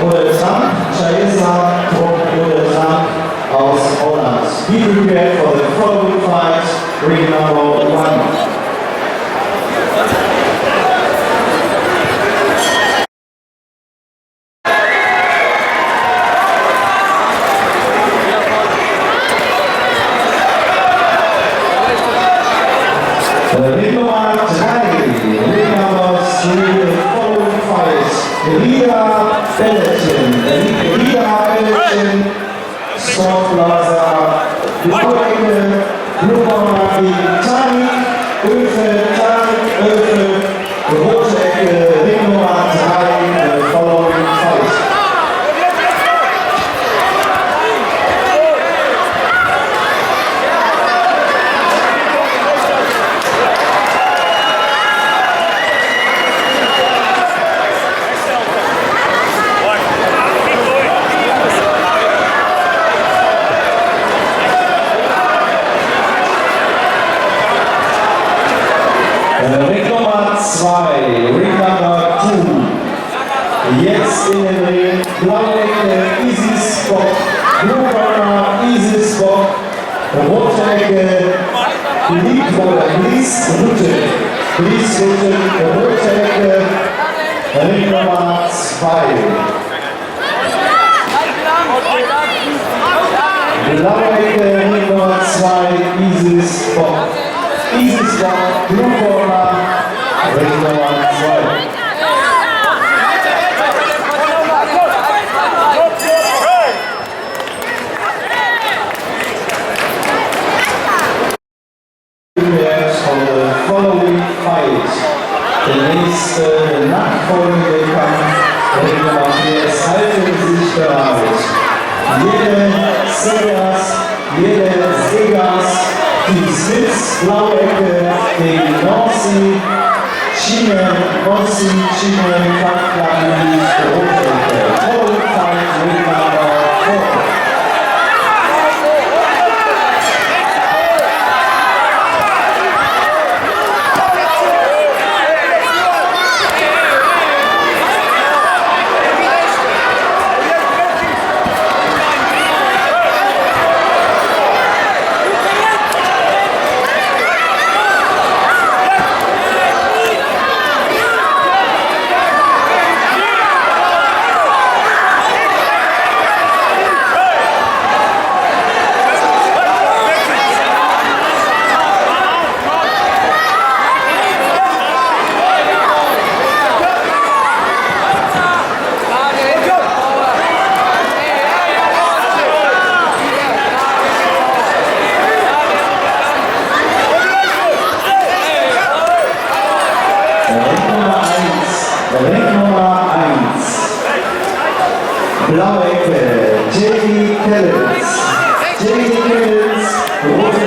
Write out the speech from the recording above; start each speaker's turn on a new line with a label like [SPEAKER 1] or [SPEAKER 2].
[SPEAKER 1] Olesang, Chaisa Olesang aus Holland. Be prepared for the following fight, ring number 1. Ring Nummer 3, Ring Number 3, the following fight, Rida Belletchen, Sport Plaza, blaue Ecke, Blue Corner gegen Tarik Oefe, rote Ecke, Ring Nummer 3, the following fight. Ring Nummer 2, Ring Number 2. Jetzt in den Ring, blaue Ecke, Easy Spot, Blue Corner, Easy Spot, rote Ecke, Please Route, rote Ecke, Ring Nummer 2. Blaue Ecke, Ring Nummer 2, Easy Spot. Easy Spot, Blue Corner, Ring Nummer 2. Von der following fight. Der nächste nachfolgende Kampf, Ring Nummer 4, es halten Sie sich bereit. Jede Segas, die Smiths, blaue Ecke gegen Norsi, Schiene, Kampfplan, die rote Ecke. Following fight, Ring Number 4. Ring Nummer 1. Blaue Ecke, J.D. Kellens, rote